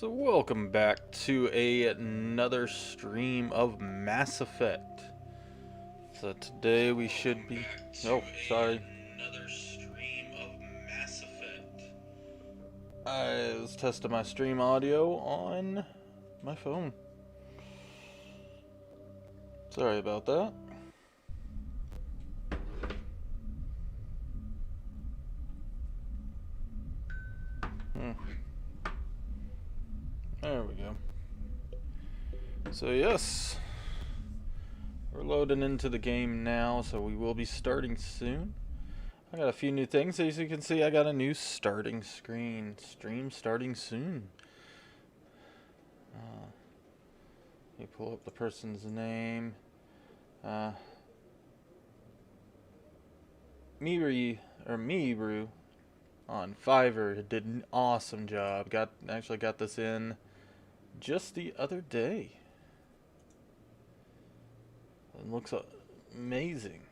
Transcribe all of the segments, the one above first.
So welcome back to another stream of Mass Effect. So today we should be... Oh, sorry. Another stream of Mass Effect. I was testing my stream audio on my phone. Sorry about that. There we go. So yes, we're loading into the game now, so we will be starting soon. I got a few new things. As you can see, I got a new starting screen. Stream starting soon. You pull up the person's name. Mibru on Fiverr did an awesome job. Actually got this in just the other day. It looks amazing.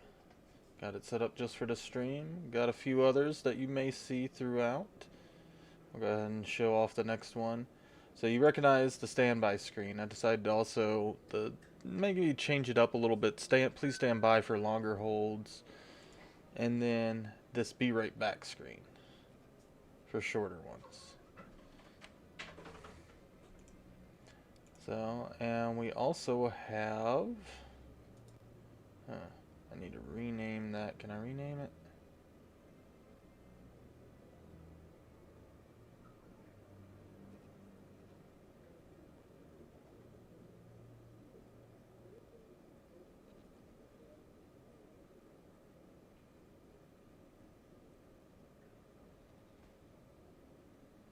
Got it set up just for the stream. Got a few others that you may see throughout. I'll go ahead and show off the next one. So you recognize the standby screen. I decided to also maybe change it up a little bit. Please stand by for longer holds. And then this be right back screen for shorter ones. So, and we also have... I need to rename that. Can I rename it?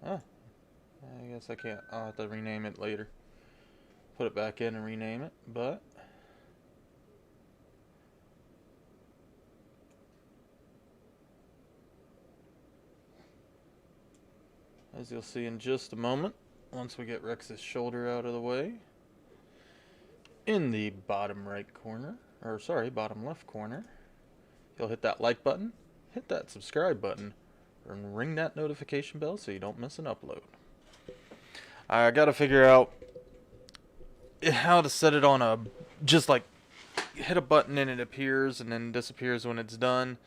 I guess I can't. I'll have to rename it later. Put it back in and rename it, but... as you'll see in just a moment, once we get Rex's shoulder out of the way, in the bottom right corner, or sorry, bottom left corner, you'll hit that like button, hit that subscribe button, and ring that notification bell so you don't miss an upload. I gotta figure out how to set it on just like hit a button and it appears and then disappears when it's done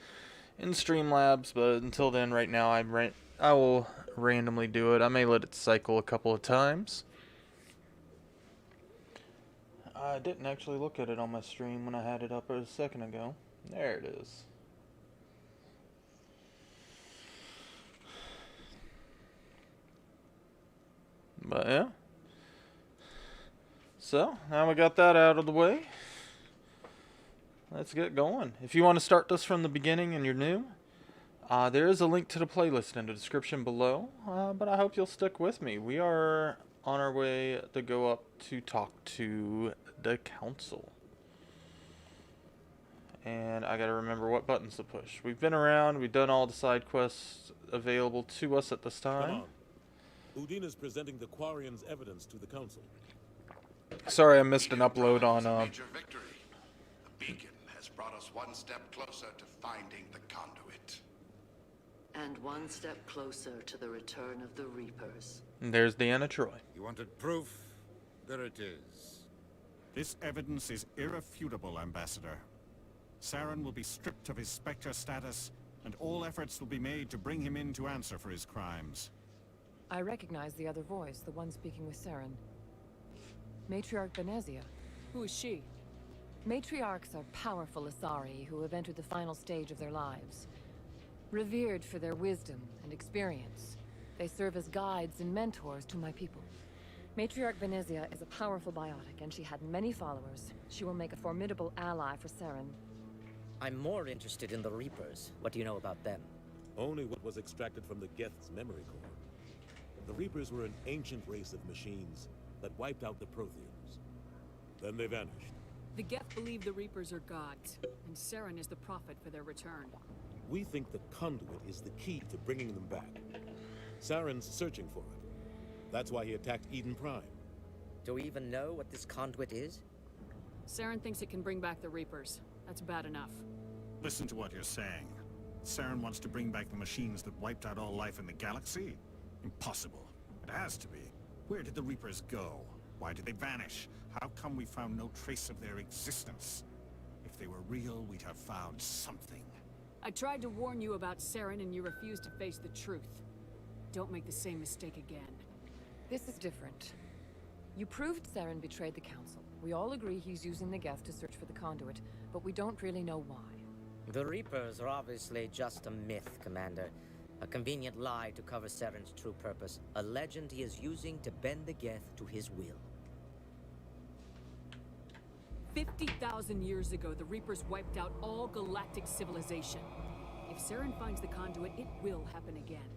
in Streamlabs, but until then, right now, I will randomly do it. I may let it cycle a couple of times. I didn't actually look at it on my stream when I had it up a second ago. There it is. But yeah. So, now we got that out of the way. Let's get going. If you want to start this from the beginning and you're new, there is a link to the playlist in the description below, but I hope you'll stick with me. We are on our way to go up to talk to the council. And I gotta remember what buttons to push. We've been around, we've done all the side quests available to us at this time. Udina's presenting the Quarian's evidence to the council. Sorry I missed an upload on... Major victory. The beacon has brought us one step closer to finding the conduit. And one step closer to the return of the Reapers. And there's Deanna Troy. You wanted proof? There it is. This evidence is irrefutable, Ambassador. Saren will be stripped of his Spectre status, and all efforts will be made to bring him in to answer for his crimes. I recognize the other voice, the one speaking with Saren. Matriarch Benezia. Who is she? Matriarchs are powerful Asari who have entered the final stage of their lives. Revered for their wisdom and experience, they serve as guides and mentors to my people. Matriarch Benezia is a powerful biotic, and she had many followers. She will make a formidable ally for Saren. I'm more interested in the Reapers. What do you know about them? Only what was extracted from the Geth's memory core. The Reapers were an ancient race of machines that wiped out the Protheans. Then they vanished. The Geth believe the Reapers are gods, and Saren is the prophet for their return. We think the conduit is the key to bringing them back. Saren's searching for it. That's why he attacked Eden Prime. Do we even know what this conduit is? Saren thinks it can bring back the Reapers. That's bad enough. Listen to what you're saying. Saren wants to bring back the machines that wiped out all life in the galaxy? Impossible. It has to be. Where did the Reapers go? Why did they vanish? How come we found no trace of their existence? If they were real, we'd have found something. I tried to warn you about Saren and you refused to face the truth. Don't make the same mistake again. This is different. You proved Saren betrayed the Council. We all agree he's using the Geth to search for the conduit, but we don't really know why. The Reapers are obviously just a myth, Commander. A convenient lie to cover Saren's true purpose. A legend he is using to bend the Geth to his will. 50,000 years ago, the Reapers wiped out all galactic civilization. If Saren finds the conduit, it will happen again.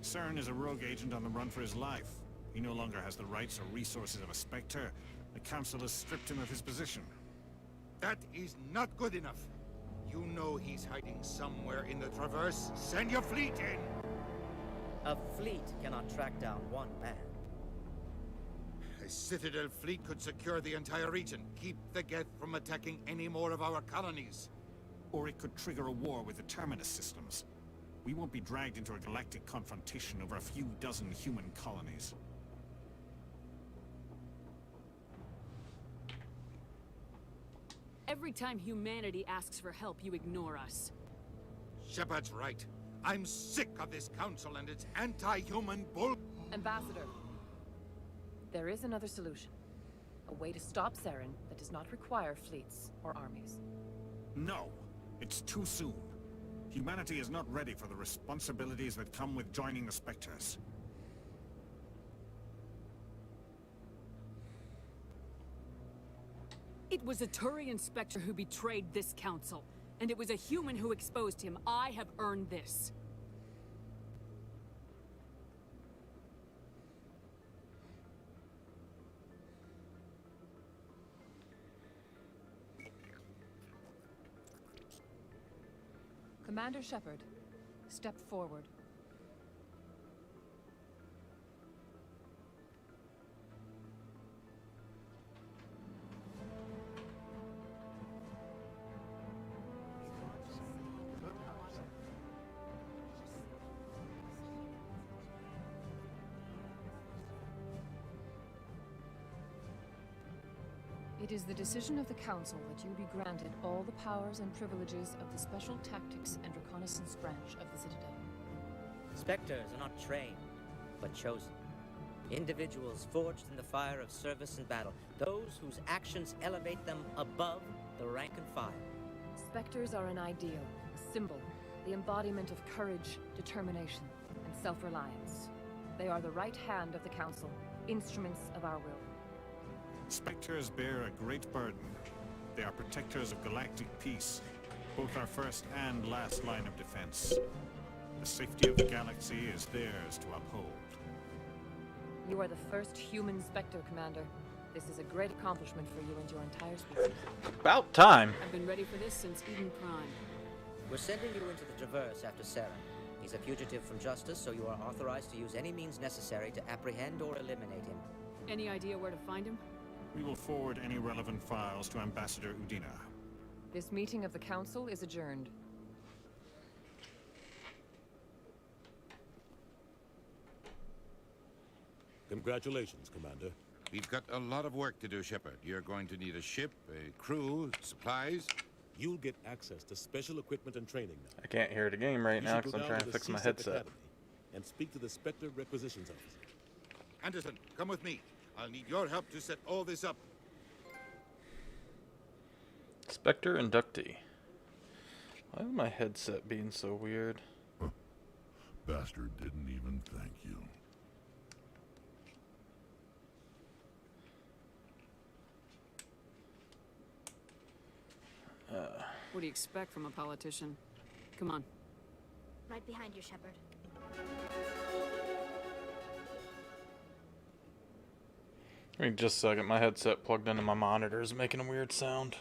Saren is a rogue agent on the run for his life. He no longer has the rights or resources of a Spectre. The Council has stripped him of his position. That is not good enough. You know he's hiding somewhere in the Traverse. Send your fleet in! A fleet cannot track down one man. A Citadel fleet could secure the entire region, keep the Geth from attacking any more of our colonies. Or it could trigger a war with the Terminus systems. We won't be dragged into a galactic confrontation over a few dozen human colonies. Every time humanity asks for help, you ignore us. Shepard's right. I'm sick of this council and its anti-human bull... Ambassador, there is another solution. A way to stop Saren that does not require fleets or armies. No! It's too soon. Humanity is not ready for the responsibilities that come with joining the Spectres. It was a Turian Spectre who betrayed this council. And it was a human who exposed him. I have earned this. Commander Shepard, step forward. It is the decision of the Council that you be granted all the powers and privileges of the Special Tactics and Reconnaissance branch of the Citadel. Spectres are not trained, but chosen. Individuals forged in the fire of service and battle. Those whose actions elevate them above the rank and file. Spectres are an ideal, a symbol, the embodiment of courage, determination, and self-reliance. They are the right hand of the Council, instruments of our will. Spectres bear a great burden. They are protectors of galactic peace, both our first and last line of defense. The safety of the galaxy is theirs to uphold. You are the first human Spectre, Commander. This is a great accomplishment for you and your entire species. About time. I've been ready for this since Eden Prime. We're sending you into the Traverse after Saren. He's a fugitive from justice, so you are authorized to use any means necessary to apprehend or eliminate him. Any idea where to find him? We will forward any relevant files to Ambassador Udina. This meeting of the Council is adjourned. Congratulations, Commander. We've got a lot of work to do, Shepard. You're going to need a ship, a crew, supplies. You'll get access to special equipment and training now. I can't hear the game right You now should because go I'm down trying to to the fix my CSEC headset. Academy and speak to the Spectre requisitions officer. Anderson, come with me. I'll need your help to set all this up. Spectre inductee. Why is my headset being so weird? Bastard didn't even thank you. What do you expect from a politician? Come on. Right behind you, Shepard. Wait just a second, my headset plugged into my monitor is making a weird sound.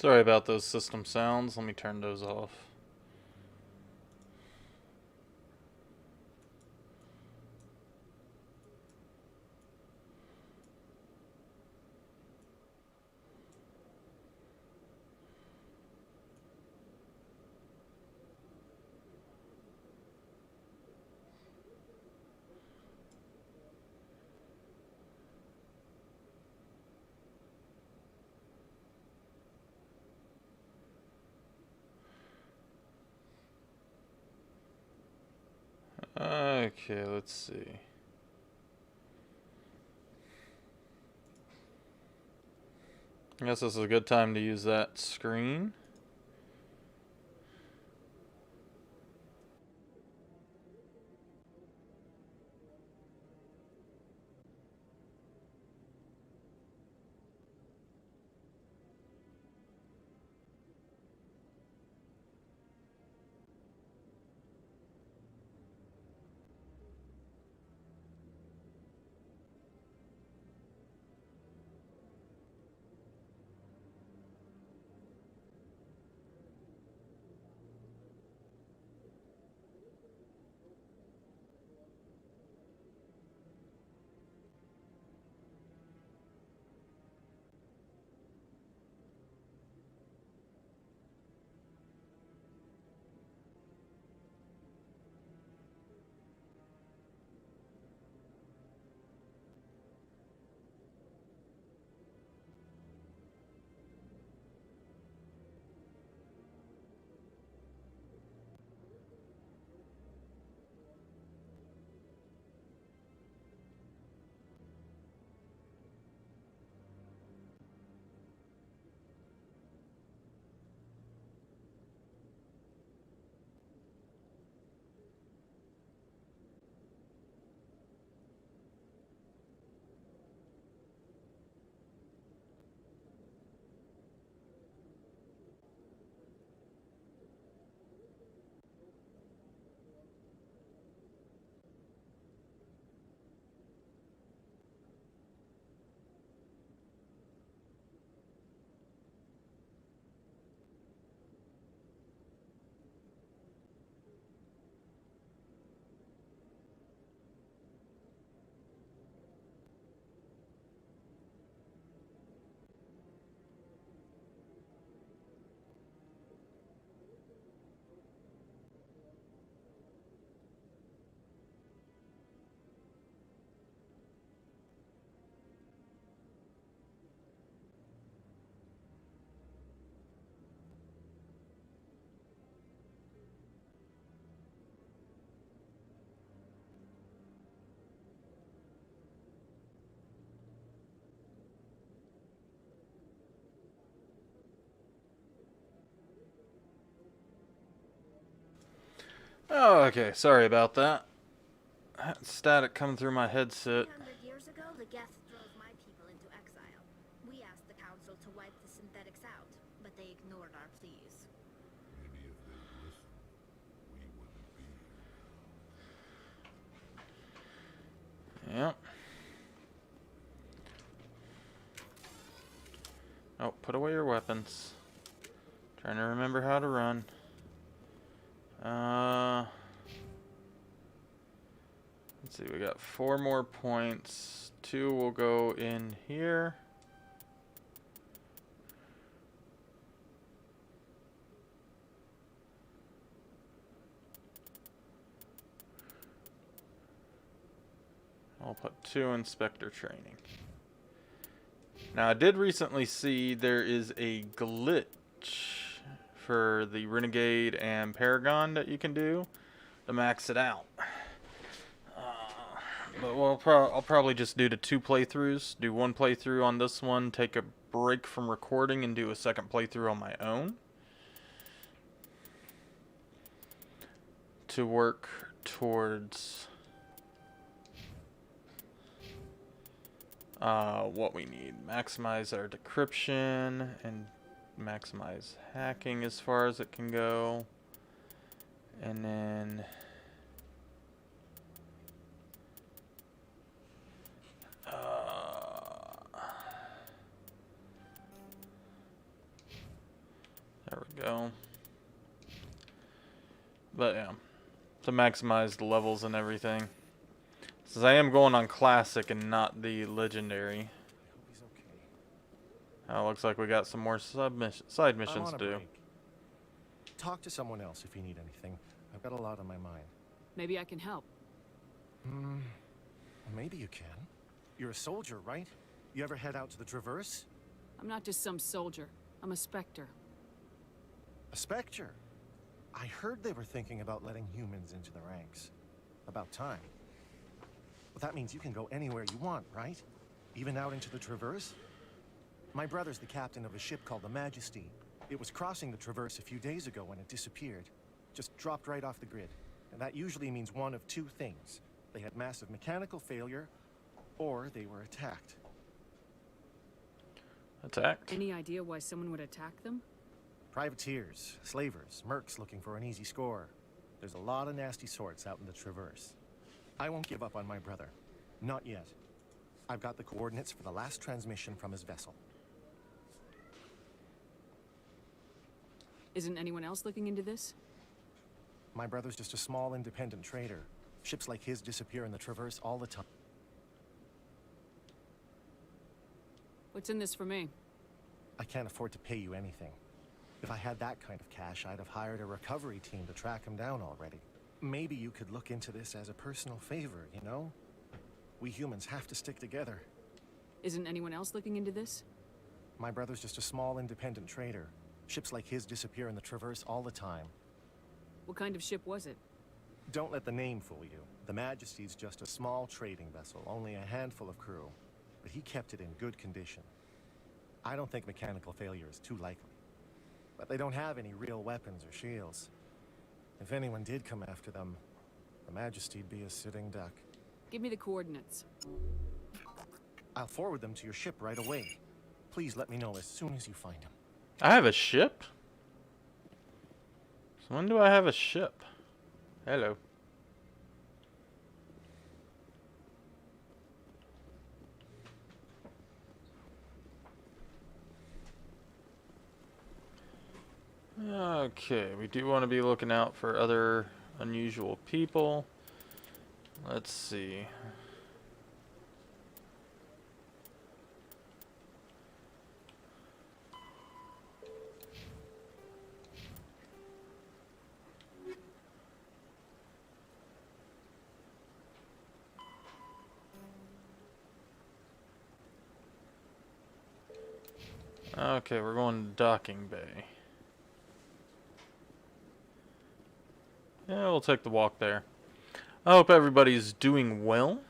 Sorry about those system sounds. Let me turn those off. Okay, let's see. I guess this is a good time to use that screen. Oh, okay, sorry about that. Static coming through my headset. 300 years ago, the Geth drove my people into exile. We asked the Council to wipe the synthetics out, but they ignored our pleas. Maybe if they'd listened, we wouldn't be here. Yep. Oh, put away your weapons. Trying to remember how to run. Let's see, we got 4 more points. 2 will go in here. I'll put 2 in Spectre training. Now, I did recently see there is a glitch for the Renegade and Paragon that you can do to max it out. But I'll probably just do the 2 playthroughs. Do 1 playthrough on this one, take a break from recording, and do a second playthrough on my own. To work towards what we need. Maximize our decryption and maximize hacking as far as it can go. And then There we go. But yeah, to maximize the levels and everything. Since I am going on classic and not the legendary. Looks like we got some more side missions to do. Talk to someone else if you need anything. I've got a lot on my mind. Maybe I can help. Maybe you can. You're a soldier, right? You ever head out to the Traverse? I'm not just some soldier. I'm a Spectre. A Spectre? I heard they were thinking about letting humans into the ranks. About time. Well, that means you can go anywhere you want, right? Even out into the Traverse? My brother's the captain of a ship called the Majesty. It was crossing the Traverse a few days ago when it disappeared. Just dropped right off the grid. And that usually means one of two things. They had massive mechanical failure, or they were attacked. Attacked? Any idea why someone would attack them? Privateers, slavers, mercs looking for an easy score. There's a lot of nasty sorts out in the Traverse. I won't give up on my brother. Not yet. I've got the coordinates for the last transmission from his vessel. Isn't anyone else looking into this? My brother's just a small independent trader. Ships like his disappear in the Traverse all the time. What's in this for me? I can't afford to pay you anything. If I had that kind of cash, I'd have hired a recovery team to track him down already. Maybe you could look into this as a personal favor, you know? We humans have to stick together. Isn't anyone else looking into this? My brother's just a small independent trader. Ships like his disappear in the Traverse all the time. What kind of ship was it? Don't let the name fool you. The Majesty's just a small trading vessel, only a handful of crew. But he kept it in good condition. I don't think mechanical failure is too likely. But they don't have any real weapons or shields. If anyone did come after them, the Majesty'd be a sitting duck. Give me the coordinates. I'll forward them to your ship right away. Please let me know as soon as you find them. I have a ship? So when do I have a ship? Hello. Okay, we do want to be looking out for other unusual people. Let's see. Okay, we're going to Docking Bay. Yeah, we'll take the walk there. I hope everybody's doing well.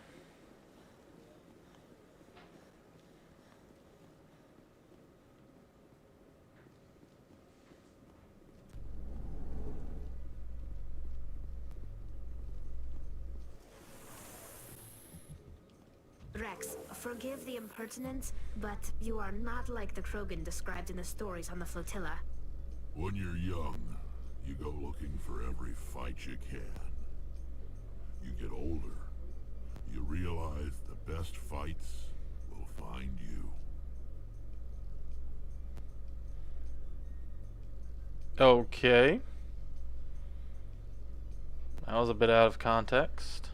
Rex, forgive the impertinence, but you are not like the Krogan described in the stories on the flotilla. When you're young, you go looking for every fight you can. You get older, you realize the best fights will find you. Okay. That was a bit out of context.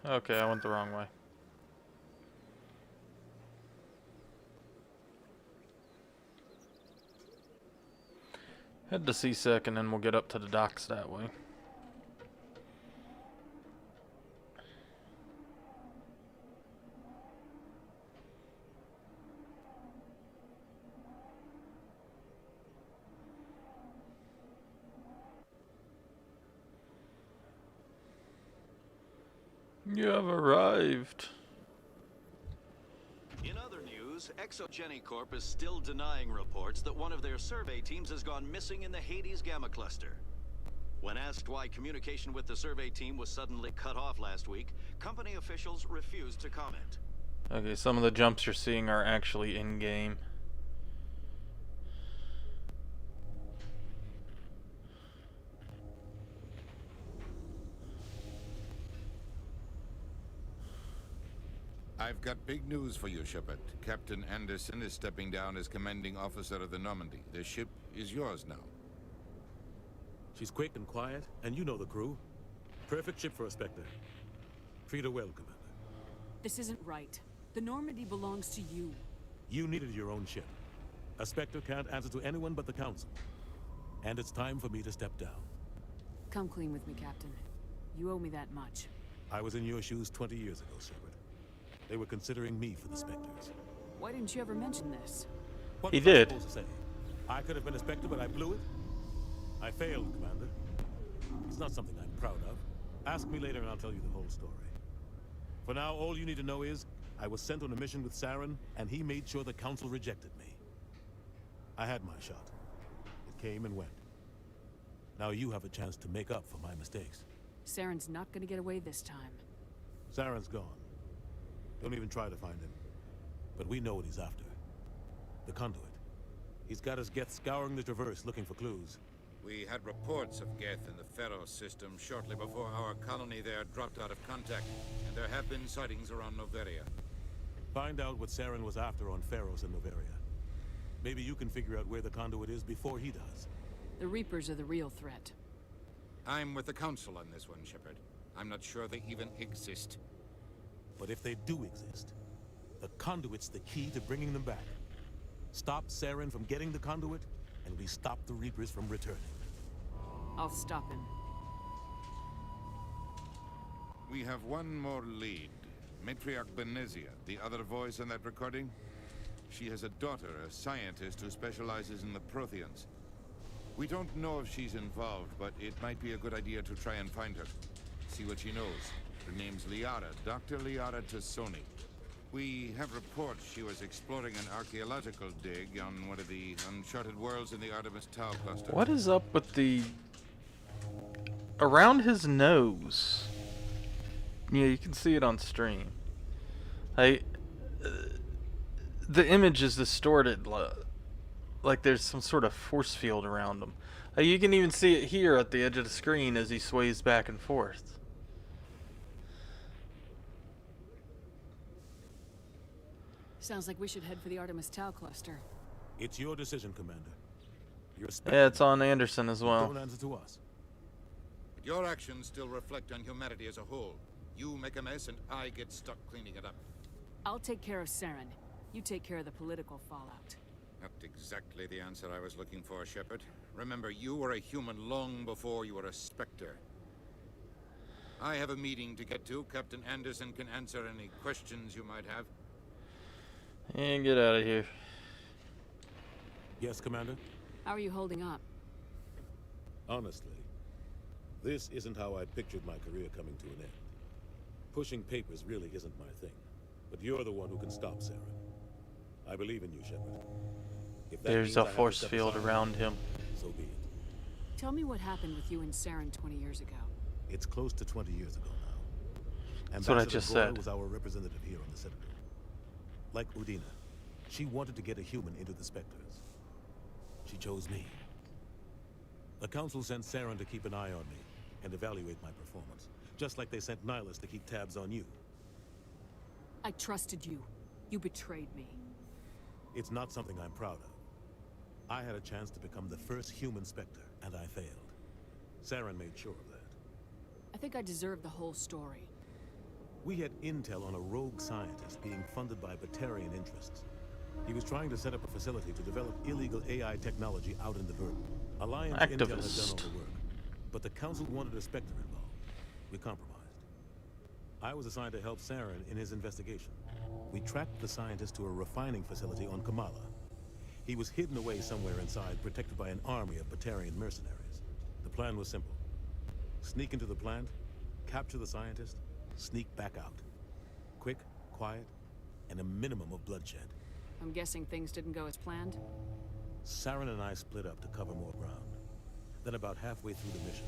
Okay, I went the wrong way. Head to C-Sec and then we'll get up to the docks that way. You have arrived. In other news, Exogenicorp is still denying reports that one of their survey teams has gone missing in the Hades Gamma Cluster. When asked why communication with the survey team was suddenly cut off last week, company officials refused to comment. Okay, some of the jumps you're seeing are actually in-game. I've got big news for you, Shepard. Captain Anderson is stepping down as commanding officer of the Normandy. The ship is yours now. She's quick and quiet, and you know the crew. Perfect ship for a Spectre. Treat her well, Commander. This isn't right. The Normandy belongs to you. You needed your own ship. A Spectre can't answer to anyone but the Council. And it's time for me to step down. Come clean with me, Captain. You owe me that much. I was in your shoes 20 years ago, Shepard. They were considering me for the Spectres. Why didn't you ever mention this? What He was I did. supposed to say? I could have been a Spectre, but I blew it? I failed, Commander. It's not something I'm proud of. Ask me later and I'll tell you the whole story. For now, all you need to know is, I was sent on a mission with Saren, and he made sure the Council rejected me. I had my shot. It came and went. Now you have a chance to make up for my mistakes. Saren's not gonna get away this time. Saren's gone. Don't even try to find him. But we know what he's after. The conduit. He's got his Geth scouring the Traverse looking for clues. We had reports of Geth in the Pharaoh system shortly before our colony there dropped out of contact, and there have been sightings around Noveria. Find out what Saren was after on Pharos and Noveria. Maybe you can figure out where the conduit is before he does. The Reapers are the real threat. I'm with the Council on this one, Shepard. I'm not sure they even exist. But if they do exist, the conduit's the key to bringing them back. Stop Saren from getting the conduit, and we stop the Reapers from returning. I'll stop him. We have one more lead. Matriarch Benezia, the other voice in that recording. She has a daughter, a scientist who specializes in the Protheans. We don't know if she's involved, but it might be a good idea to try and find her. See what she knows. Her name's Liara, Dr. Liara Tassoni. We have reports she was exploring an archaeological dig on one of the uncharted worlds in the Artemis Tau cluster. What is up with the... around his nose? Yeah, you can see it on stream. The image is distorted, like there's some sort of force field around him. You can even see it here at the edge of the screen as he sways back and forth. Sounds like we should head for the Artemis Tau cluster. It's your decision, Commander. You're Yeah, it's on Anderson as well. Don't answer to us. But your actions still reflect on humanity as a whole. You make a mess and I get stuck cleaning it up. I'll take care of Saren. You take care of the political fallout. Not exactly the answer I was looking for, Shepard. Remember, you were a human long before you were a Spectre. I have a meeting to get to. Captain Anderson can answer any questions you might have. And get out of here. Yes, Commander? How are you holding up? Honestly, this isn't how I pictured my career coming to an end. Pushing papers really isn't my thing. But you're the one who can stop Saren. I believe in you, Shepard. If that There's means a I have to force step field aside, around him. so be it. Tell me what happened with you and Saren 20 years ago. It's close to 20 years ago now. That's what I Ambassador just Gore said. was our representative here on the Citadel. Like Udina, she wanted to get a human into the Spectres. She chose me. The Council sent Saren to keep an eye on me and evaluate my performance, just like they sent Nihilus to keep tabs on you. I trusted you. You betrayed me. It's not something I'm proud of. I had a chance to become the first human Spectre, and I failed. Saren made sure of that. I think I deserve the whole story. We had intel on a rogue scientist being funded by Batarian interests. He was trying to set up a facility to develop illegal AI technology out in the Verdant. Alliance Intel had done all the work, but the Council wanted a Spectre involved. We compromised. I was assigned to help Saren in his investigation. We tracked the scientist to a refining facility on Kamala. He was hidden away somewhere inside, protected by an army of Batarian mercenaries. The plan was simple. Sneak into the plant, capture the scientist, sneak back out. Quick, quiet, and a minimum of bloodshed. I'm guessing things didn't go as planned? Saren and I split up to cover more ground. Then about halfway through the mission,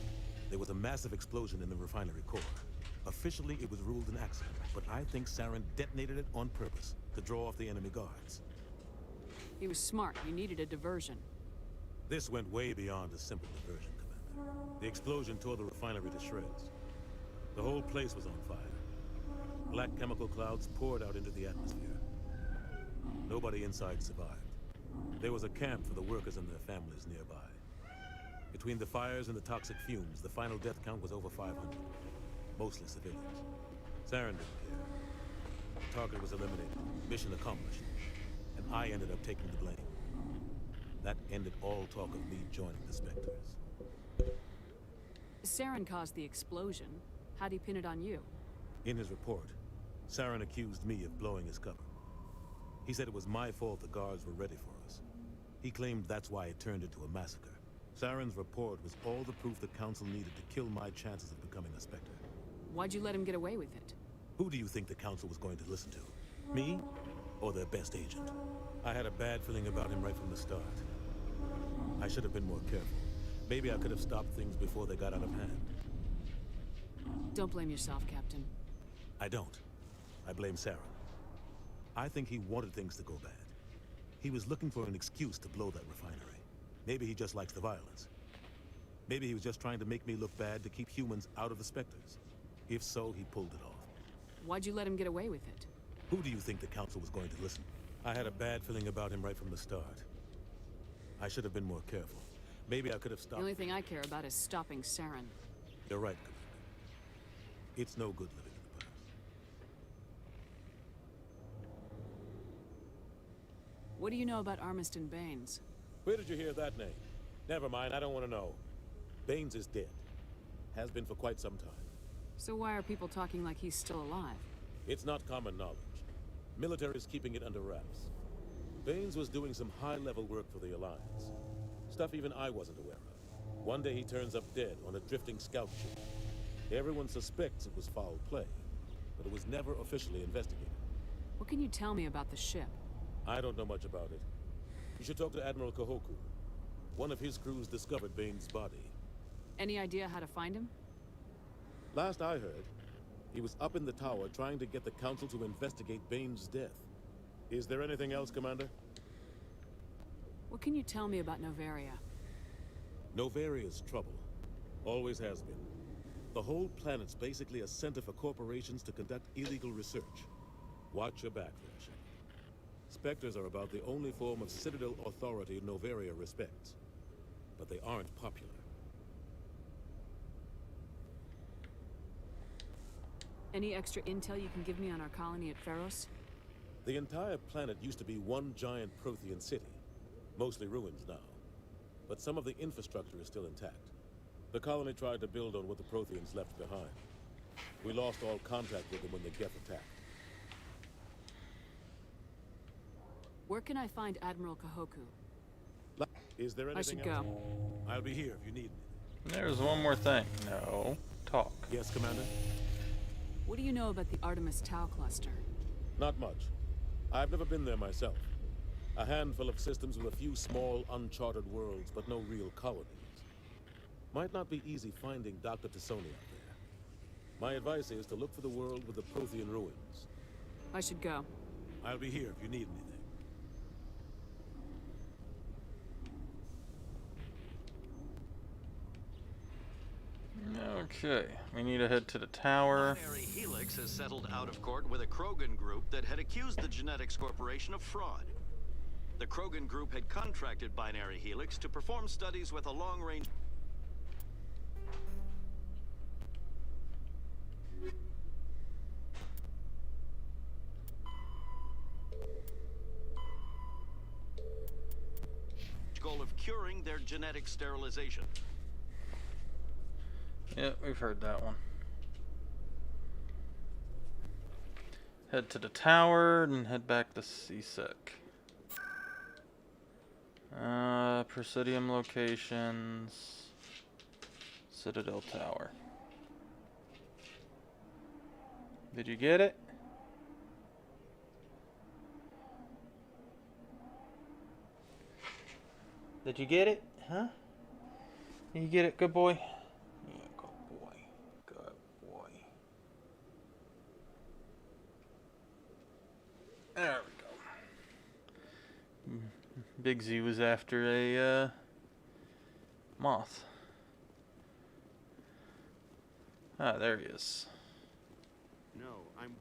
there was a massive explosion in the refinery core. Officially, it was ruled an accident, but I think Saren detonated it on purpose to draw off the enemy guards. He was smart. You needed a diversion. This went way beyond a simple diversion, Commander. The explosion tore the refinery to shreds. The whole place was on fire. Black chemical clouds poured out into the atmosphere. Nobody inside survived. There was a camp for the workers and their families nearby. Between the fires and the toxic fumes, the final death count was over 500. Mostly civilians. Saren didn't care. The target was eliminated. Mission accomplished. And I ended up taking the blame. That ended all talk of me joining the Spectres. Saren caused the explosion. How'd he pin it on you? In his report, Saren accused me of blowing his cover. He said it was my fault the guards were ready for us. He claimed that's why it turned into a massacre. Saren's report was all the proof the Council needed to kill my chances of becoming a Spectre. Why'd you let him get away with it? Who do you think the Council was going to listen to? Me? Or their best agent? I had a bad feeling about him right from the start. I should have been more careful. Maybe I could have stopped things before they got out of hand. Don't blame yourself, Captain. I don't. I blame Saren. I think he wanted things to go bad. He was looking for an excuse to blow that refinery. Maybe he just likes the violence. Maybe he was just trying to make me look bad to keep humans out of the Spectres. If so, he pulled it off. Why'd you let him get away with it? Who do you think the Council was going to listen? I had a bad feeling about him right from the start. I should have been more careful. Maybe I could have stopped. The only thing I care about is stopping Saren. You're right, Commander. It's no good living in the past. What do you know about Armiston Baines? Where did you hear that name? Never mind, I don't want to know. Baines is dead. Has been for quite some time. So why are people talking like he's still alive? It's not common knowledge. Military's keeping it under wraps. Baines was doing some high-level work for the Alliance. Stuff even I wasn't aware of. One day he turns up dead on a drifting scout ship. Everyone suspects it was foul play, but it was never officially investigated. What can you tell me about the ship? I don't know much about it. You should talk to Admiral Kahoku. One of his crews discovered Baines' body. Any idea how to find him? Last I heard, he was up in the tower trying to get the Council to investigate Baines' death. Is there anything else, Commander? What can you tell me about Novaria? Novaria's trouble. Always has been. The whole planet's basically a center for corporations to conduct illegal research. Watch your back there, Shepard. Spectres are about the only form of Citadel authority Novaria respects. But they aren't popular. Any extra intel you can give me on our colony at Pharos? The entire planet used to be one giant Prothean city. Mostly ruins now. But some of the infrastructure is still intact. The colony tried to build on what the Protheans left behind. We lost all contact with them when the Geth attacked. Where can I find Admiral Kahoku? Is there anything I should else? go. I'll be here if you need me. There's one more thing. No. Talk. Yes, Commander? What do you know about the Artemis Tau cluster? Not much. I've never been there myself. A handful of systems with a few small, uncharted worlds, but no real colonies. Might not be easy finding Dr. Tassoni out there. My advice is to look for the world with the Prothean ruins. I should go. I'll be here if you need anything. Okay, we need to head to the tower. Binary Helix has settled out of court with a Krogan group that had accused the Genetics Corporation of fraud. The Krogan group had contracted Binary Helix to perform studies with a long-range... goal of curing their genetic sterilization. Yeah, we've heard that one. Head to the tower and head back to CSEC. Presidium locations. Citadel Tower. Did you get it? Did you get it? Huh? You get it, good boy? Yeah, good boy. Good boy. There we go. Big Z was after a moth. Ah, there he is. No, I'm...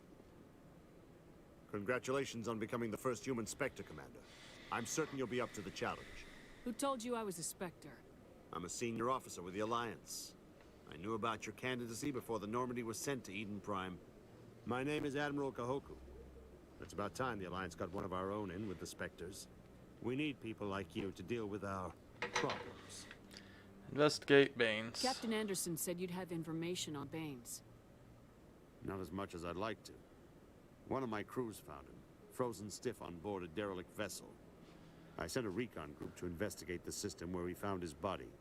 Congratulations on becoming the first human Spectre, Commander. I'm certain you'll be up to the challenge. Who told you I was a Spectre? I'm a senior officer with the Alliance. I knew about your candidacy before the Normandy was sent to Eden Prime. My name is Admiral Kahoku. It's about time the Alliance got one of our own in with the Spectres. We need people like you to deal with our problems. Investigate Baines. Captain Anderson said you'd have information on Baines. Not as much as I'd like to. One of my crews found him, frozen stiff on board a derelict vessel. I sent a recon group to investigate the system where we found his body.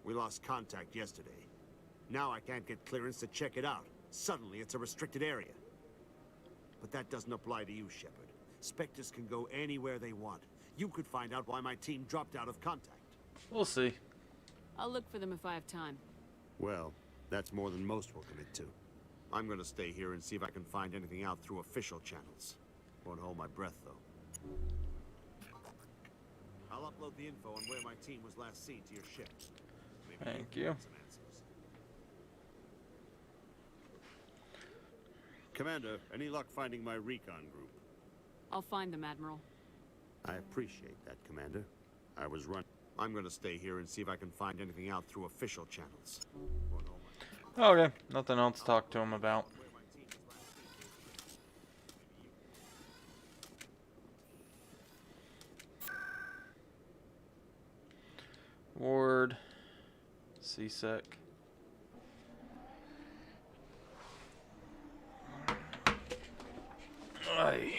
We lost contact yesterday. Now I can't get clearance to check it out. Suddenly it's a restricted area. But that doesn't apply to you, Shepard. Spectres can go anywhere they want. You could find out why my team dropped out of contact. We'll see. I'll look for them if I have time. Well, that's more than most will commit to. I'm gonna stay here and see if I can find anything out through official channels. Won't hold my breath, though. I'll upload the info on where my team was last seen to your ship. Maybe Thank can you. get some answers. Commander, any luck finding my recon group? I'll find them, Admiral. I appreciate that, Commander. I was run. I'm gonna stay here and see if I can find anything out through official channels. Won't hold my Okay, nothing else to talk to him about. Ward, CSEC. Aye.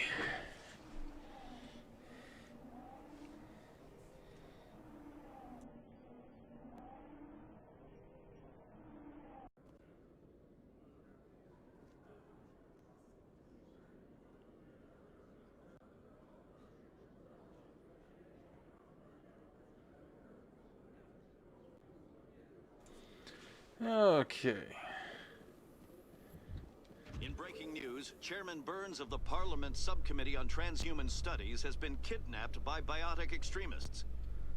Okay. In breaking news, Chairman Burns of the Parliament Subcommittee on Transhuman Studies has been kidnapped by biotic extremists.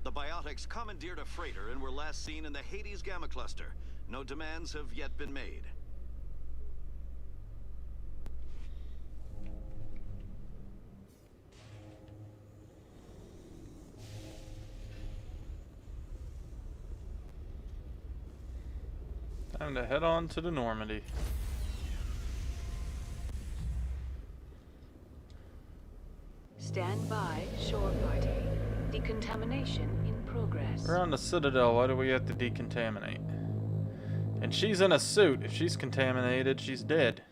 The biotics commandeered a freighter and were last seen in the Hades Gamma Cluster. No demands have yet been made. Time to head on to the Normandy. Stand by, shore party. Decontamination in progress. We're on the Citadel. Why do we have to decontaminate? And she's in a suit. If she's contaminated, she's dead.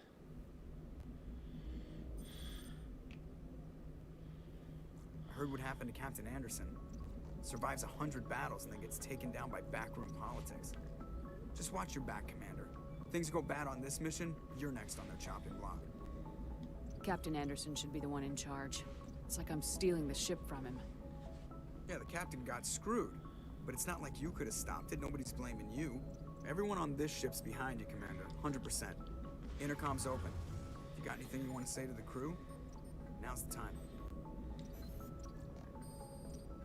I heard what happened to Captain Anderson. Survives 100 battles and then gets taken down by backroom politics. Just watch your back, Commander. Things go bad on this mission, you're next on their chopping block. Captain Anderson should be the one in charge. It's like I'm stealing the ship from him. Yeah, the captain got screwed. But it's not like you could have stopped it. Nobody's blaming you. Everyone on this ship's behind you, Commander. 100%. Intercom's open. If you got anything you want to say to the crew, now's the time.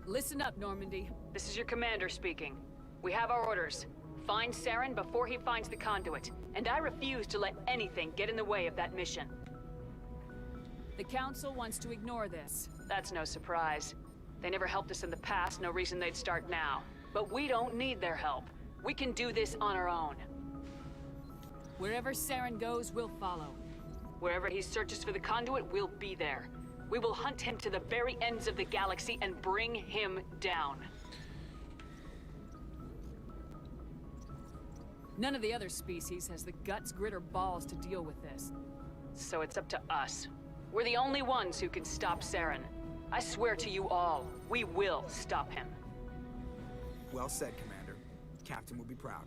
Listen up, Normandy. This is your commander speaking. We have our orders. Find Saren before he finds the conduit. And I refuse to let anything get in the way of that mission. The Council wants to ignore this. That's no surprise. They never helped us in the past, no reason they'd start now. But we don't need their help. We can do this on our own. Wherever Saren goes, we'll follow. Wherever he searches for the conduit, we'll be there. We will hunt him to the very ends of the galaxy and bring him down. None of the other species has the guts, grit, or balls to deal with this. So it's up to us. We're the only ones who can stop Saren. I swear to you all, we will stop him. Well said, Commander. Captain will be proud.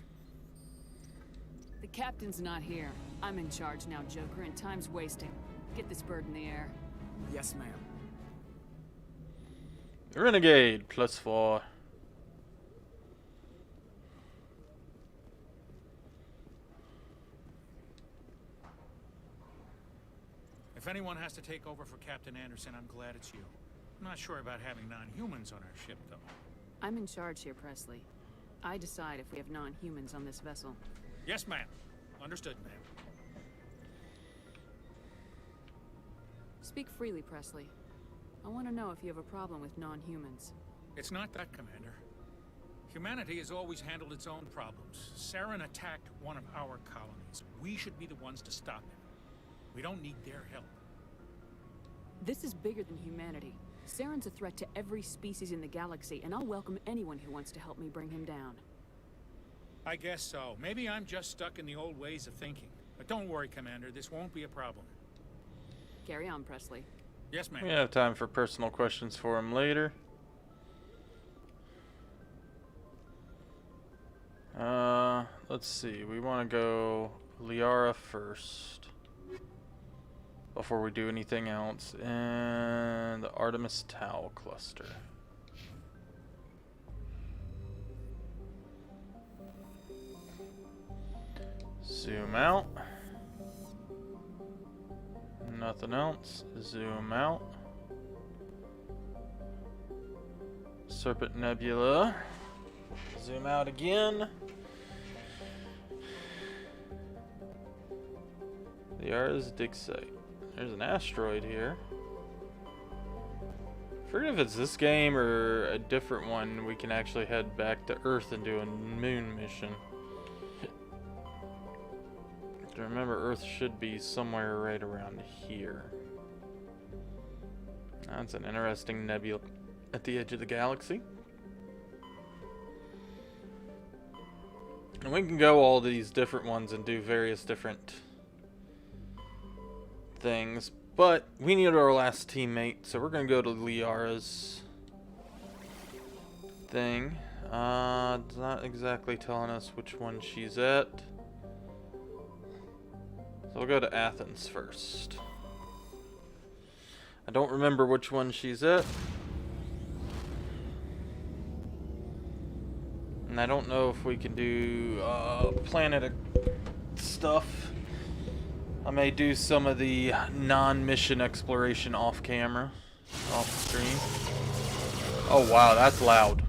The captain's not here. I'm in charge now, Joker, and time's wasting. Get this bird in the air. Yes, ma'am. Renegade, +4. If anyone has to take over for Captain Anderson, I'm glad it's you. I'm not sure about having non-humans on our ship, though. I'm in charge here, Presley. I decide if we have non-humans on this vessel. Yes, ma'am. Understood, ma'am. Speak freely, Presley. I want to know if you have a problem with non-humans. It's not that, Commander. Humanity has always handled its own problems. Saren attacked one of our colonies. We should be the ones to stop him. We don't need their help. This is bigger than humanity. Saren's a threat to every species in the galaxy, and I'll welcome anyone who wants to help me bring him down. I guess so. Maybe I'm just stuck in the old ways of thinking. But don't worry, Commander. This won't be a problem. Carry on, Presley. Yes, ma'am. We have time for personal questions for him later. Let's see. We want to go Liara first before we do anything else, and the Artemis Tau cluster. Zoom out. Nothing else. Zoom out. Serpent Nebula. Zoom out again. Liara's dig site. There's an asteroid here. I forget if it's this game or a different one. We can actually head back to Earth and do a moon mission. Remember, Earth should be somewhere right around here. That's an interesting nebula at the edge of the galaxy. And we can go all these different ones and do various different things, but we need our last teammate, so we're gonna go to Liara's thing. It's not exactly telling us which one she's at, so we'll go to Athens first. I don't remember which one she's at, and I don't know if we can do planet stuff. I may do some of the non-mission exploration off camera, off stream. Oh wow, that's loud.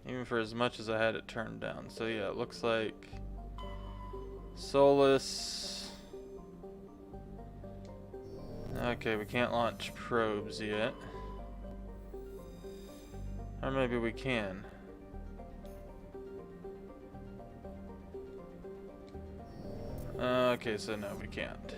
Even for as much as I had it turned down. So yeah, it looks like Solus. Okay, we can't launch probes yet. Or maybe we can. Okay, so no, we can't.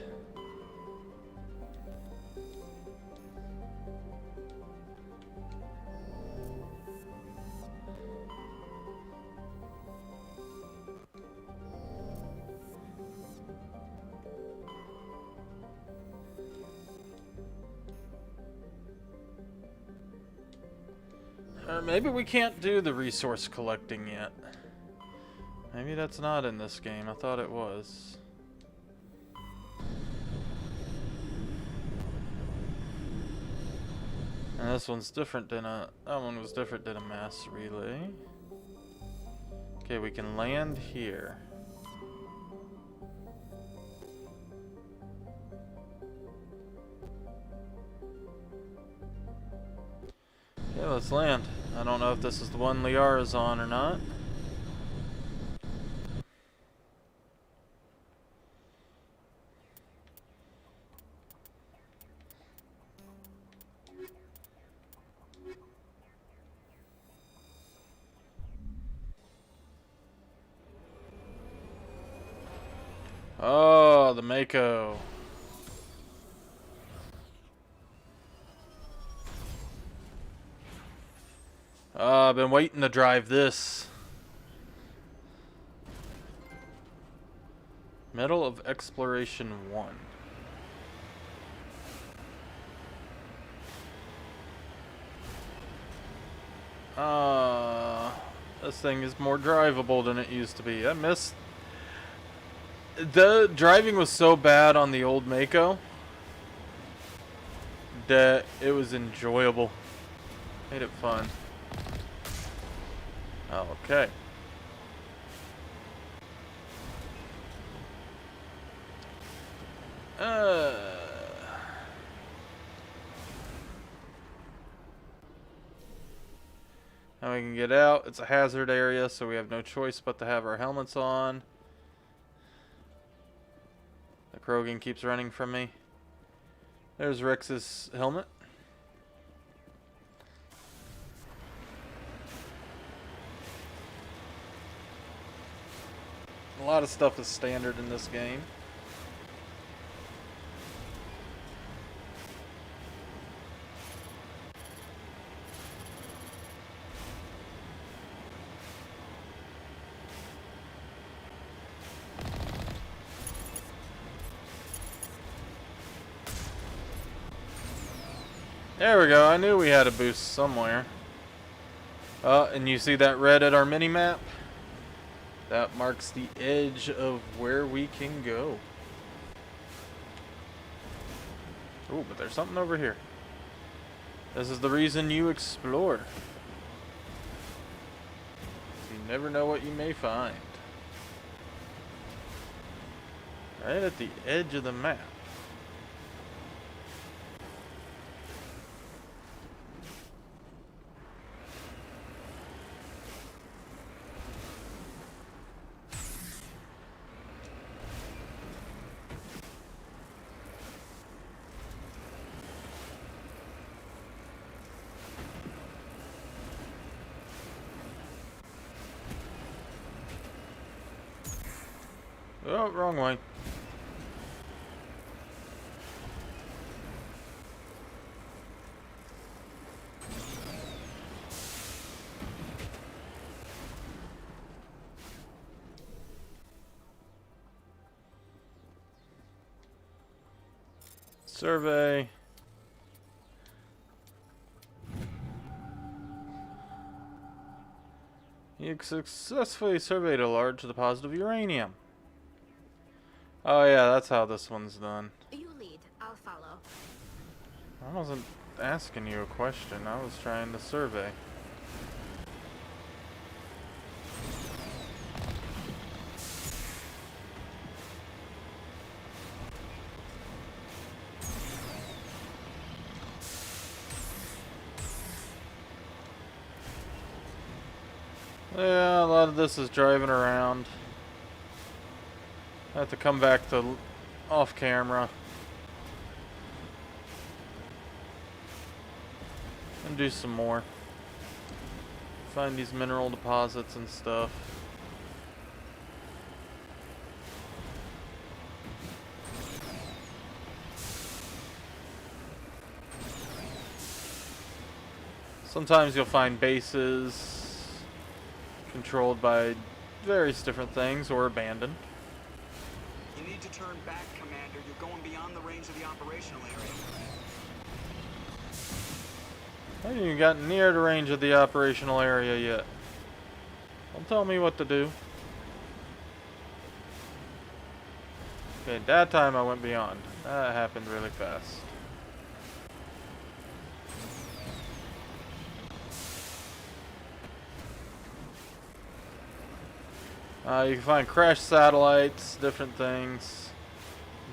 Or maybe we can't do the resource collecting yet. Maybe that's not in this game. I thought it was. And this one's different than that one was different than a mass relay. Okay, we can land here. Okay, let's land. I don't know if this is the one Liara's on or not. Oh, the Mako. I've been waiting to drive this. Medal of Exploration 1. This thing is more drivable than it used to be. I miss The driving was so bad on the old Mako that it was enjoyable. Made it fun. Okay. Now we can get out. It's a hazard area, so we have no choice but to have our helmets on. The Krogan keeps running from me. There's Rex's helmet. A lot of stuff is standard in this game. There we go. I knew we had a boost somewhere. And you see that red at our mini-map? That marks the edge of where we can go. Oh, but there's something over here. This is the reason you explore. You never know what you may find. Right at the edge of the map. Oh, wrong way. Survey. You successfully surveyed a large deposit of uranium. Oh yeah, that's how this one's done. You lead, I'll follow. I wasn't asking you a question, I was trying to survey. Yeah, a lot of this is driving around. I have to come back to off camera and do some more. Find these mineral deposits and stuff. Sometimes you'll find bases controlled by various different things or abandoned. You need to turn back, Commander. You're going beyond the range of the operational area. I haven't even gotten near the range of the operational area yet. Don't tell me what to do. Okay, that time I went beyond. That happened really fast. You can find crashed satellites, different things.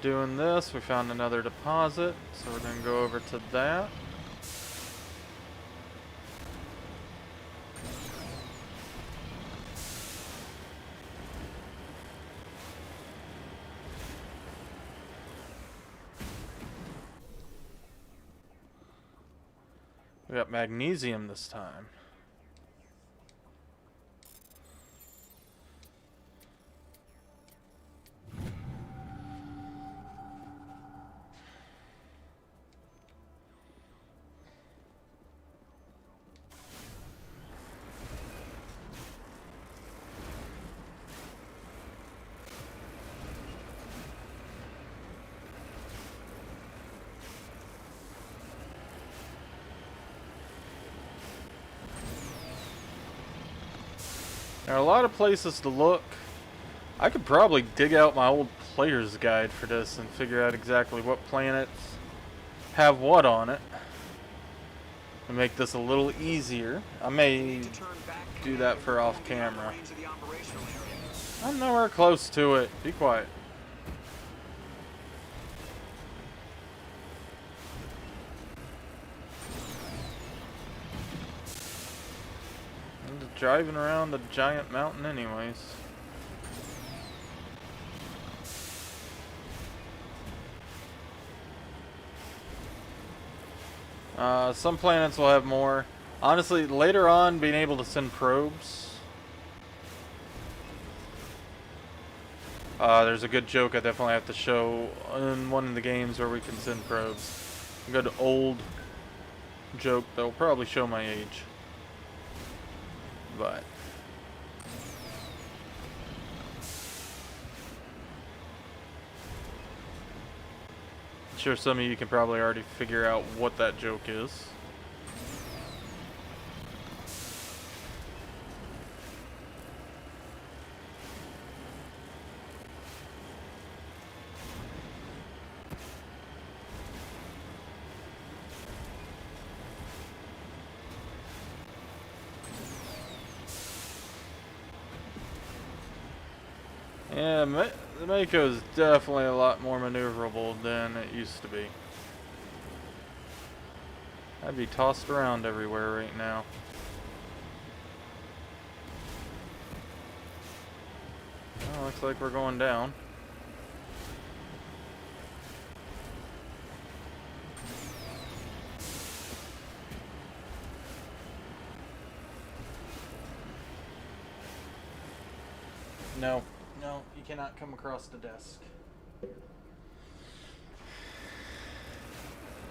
Doing this, we found another deposit, so we're going to go over to that. We got magnesium this time. There are a lot of places to look. I could probably dig out my old player's guide for this and figure out exactly what planets have what on it. And make this a little easier. I may do that for off camera. I'm nowhere close to it. Be quiet. I'm just driving around the giant mountain anyways. Some planets will have more. Honestly, later on, being able to send probes. There's a good joke I definitely have to show in one of the games where we can send probes. A good old joke that will probably show my age. But I'm sure some of you can probably already figure out what that joke is. Yeah, the Mako is definitely a lot more maneuverable than it used to be. I'd be tossed around everywhere right now. Well, looks like we're going down. No. No, you cannot come across the desk.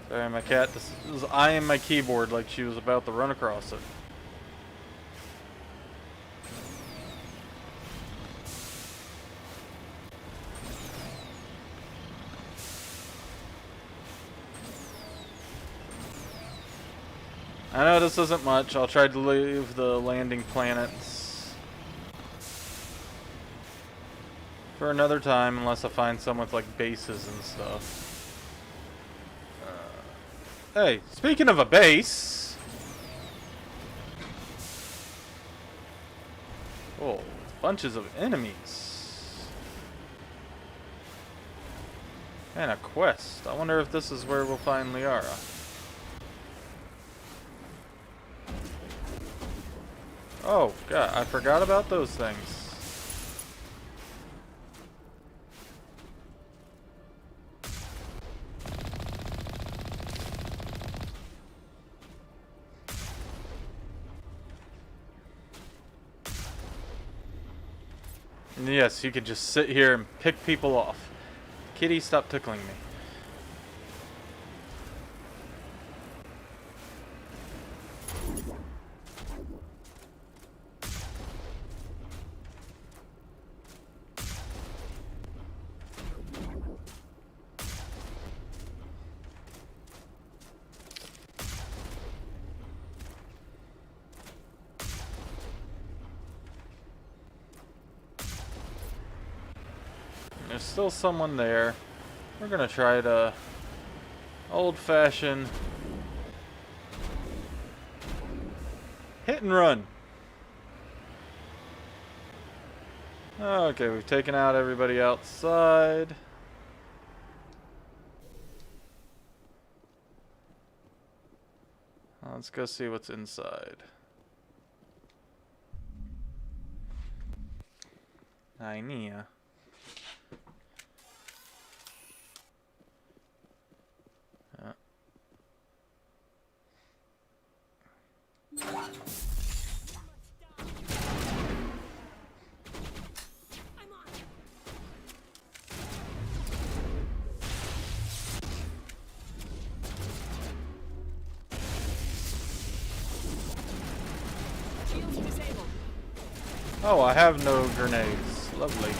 Sorry, my cat was eyeing my keyboard like she was about to run across it. I know this isn't much. I'll try to leave the landing planets for another time, unless I find some with like bases and stuff. Hey, speaking of a base. Oh, bunches of enemies. And a quest. I wonder if this is where we'll find Liara. Oh, God, I forgot about those things. And yes, you could just sit here and pick people off. Kitty, stop tickling me. There's still someone there. We're gonna try to old-fashioned hit and run. Okay, we've taken out everybody outside. Let's go see what's inside. Ainea. Oh, I have no grenades. Lovely.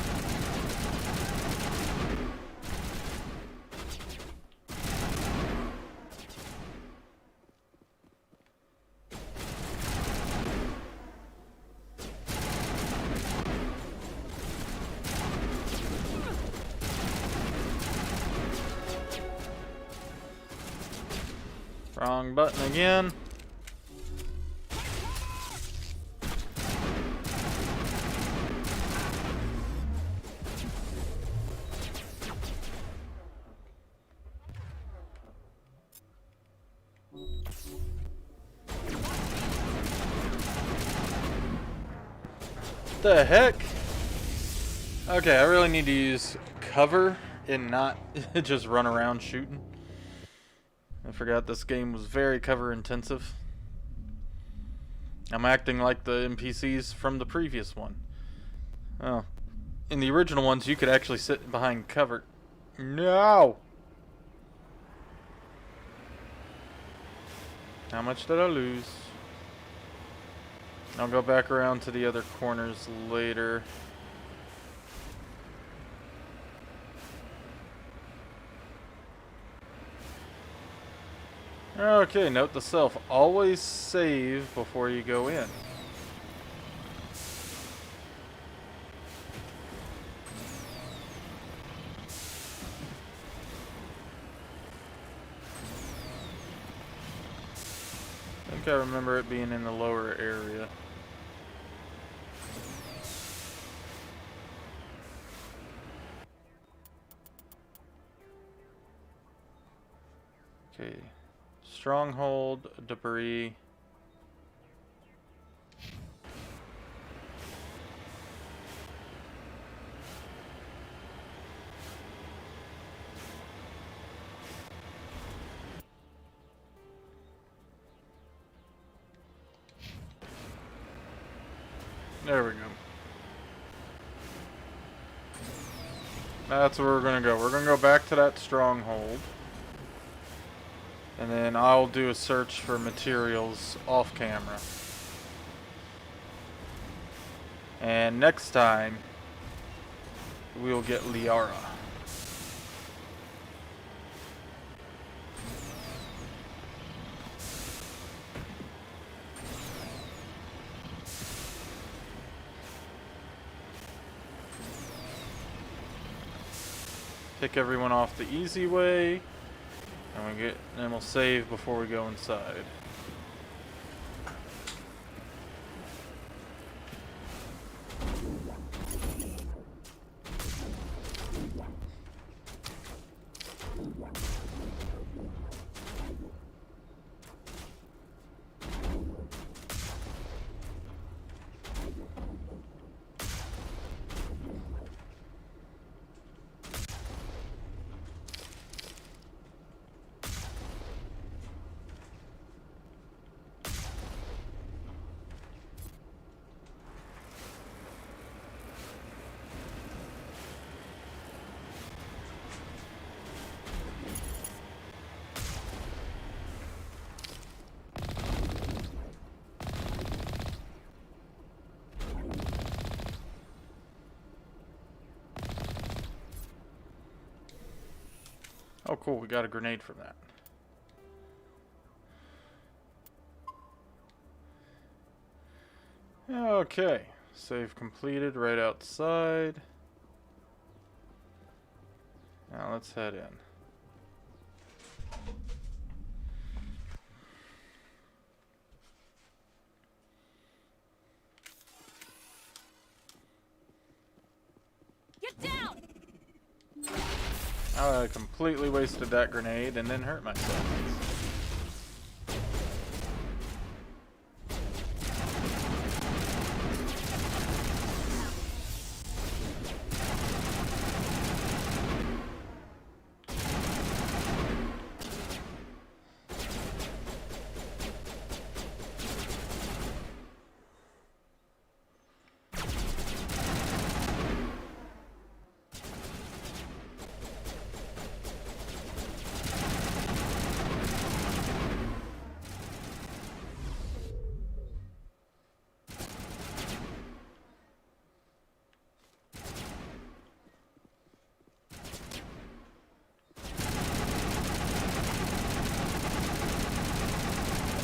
Wrong button again. The heck? Okay, I really need to use cover and not just run around shooting. I forgot this game was very cover intensive. I'm acting like the NPCs from the previous one. Oh. In the original ones, you could actually sit behind cover. No! How much did I lose? I'll go back around to the other corners later. Okay, note to self. Always save before you go in. I think I remember it being in the lower area. Okay. Stronghold, debris. There we go. That's where we're gonna go. We're gonna go back to that stronghold. And then I'll do a search for materials off camera. And next time, we'll get Liara. Pick everyone off the easy way. And then we'll save before we go inside. Oh cool, we got a grenade from that. Okay, save completed right outside. Now let's head in. Get down! I completely wasted that grenade and then hurt myself.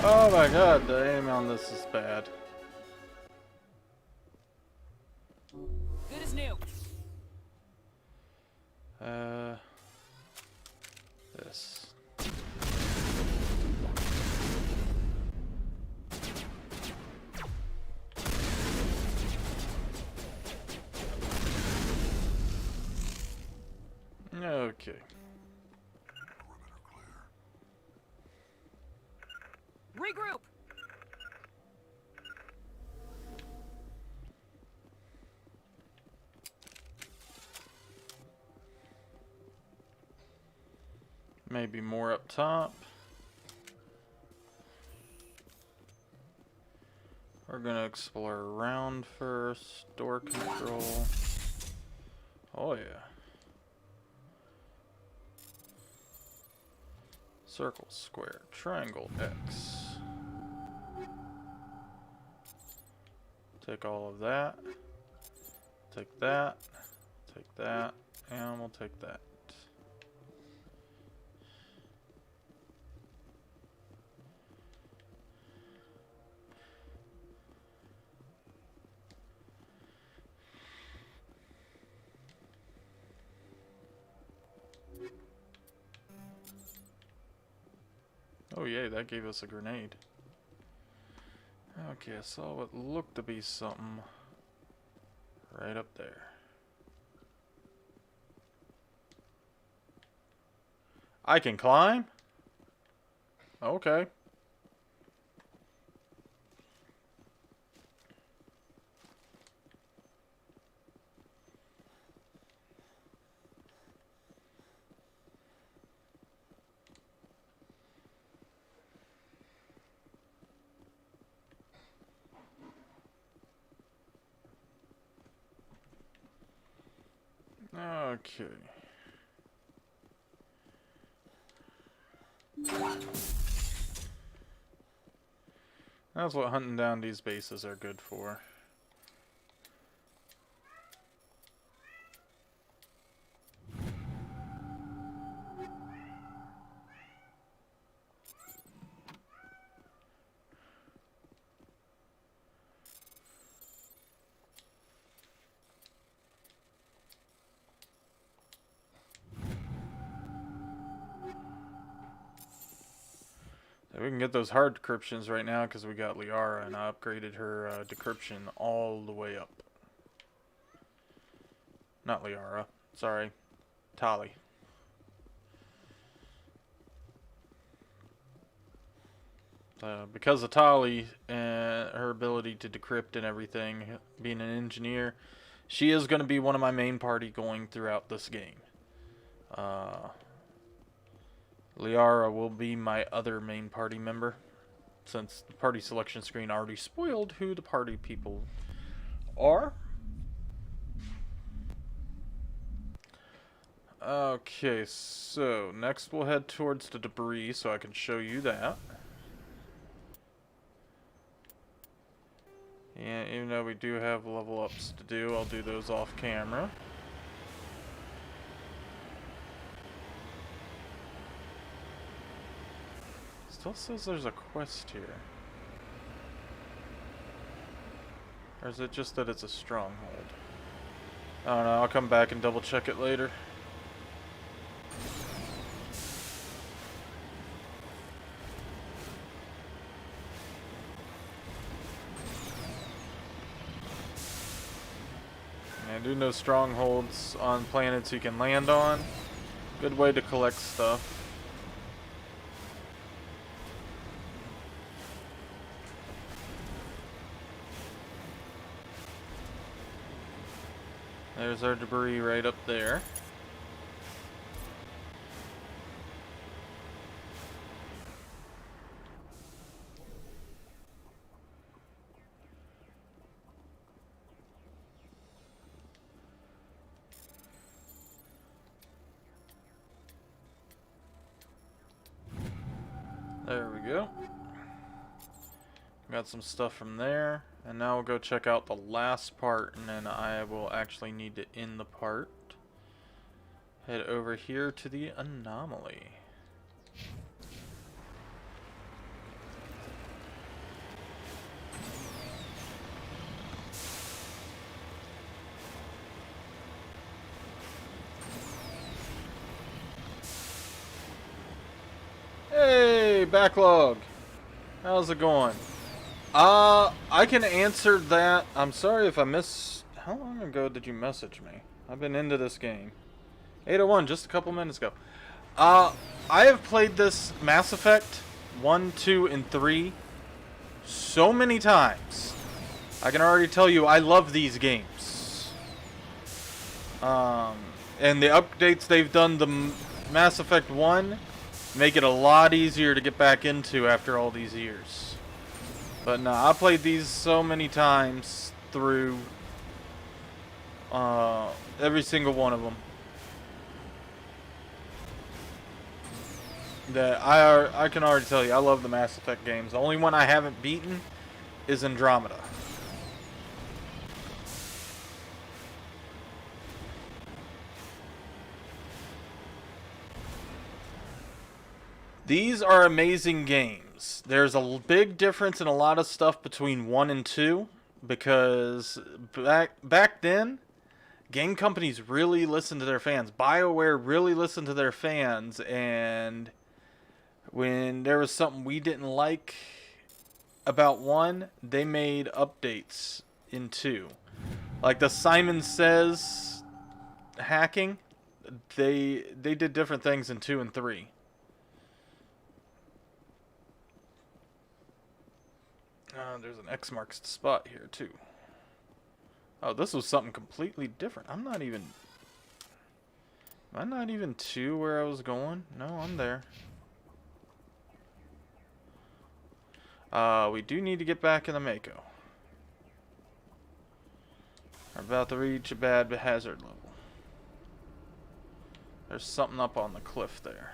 Oh my god, the aim on this is bad. Good as new. This. Okay. Regroup! Maybe more up top. We're gonna explore around first. Door control. Oh yeah. Circle, square, triangle, X. Take all of that. Take that. Take that. And we'll take that. Oh yay, that gave us a grenade. Okay, I saw what looked to be something right up there. I can climb? Okay. Okay. That's what hunting down these bases are good for. We can get those hard decryptions right now because we got Liara and I upgraded her decryption all the way up. Not Liara, sorry, Tali. Because of Tali and her ability to decrypt and everything, being an engineer, she is going to be one of my main party going throughout this game. Liara will be my other main party member, since the party selection screen already spoiled who the party people are. Okay, so next we'll head towards the debris so I can show you that. And even though we do have level ups to do, I'll do those off camera. Still says there's a quest here. Or is it just that it's a stronghold? I don't know, I'll come back and double check it later. I do know strongholds on planets you can land on. Good way to collect stuff. There's our debris right up there. There we go. Got some stuff from there. And now we'll go check out the last part, and then I will actually need to end the part. Head over here to the anomaly. Hey, backlog. How's it going? I can answer that. I'm sorry if I missed. How long ago did you message me? I've been into this game. 801, just a couple minutes ago. I have played this Mass Effect 1, 2, and 3 so many times. I can already tell you I love these games. And the updates they've done to Mass Effect 1 make it a lot easier to get back into after all these years. But no, I played these so many times through every single one of them that I can already tell you I love the Mass Effect games. The only one I haven't beaten is Andromeda. These are amazing games. There's a big difference in a lot of stuff between 1 and 2 because back then, game companies really listened to their fans. BioWare really listened to their fans, and when there was something we didn't like about 1, they made updates in 2. Like the Simon Says hacking, they did different things in 2 and 3. There's an X marks the spot here too. Oh, this was something completely different. Am I not even to where I was going? No, I'm there. We do need to get back in the Mako. We're about to reach a bad hazard level. There's something up on the cliff there.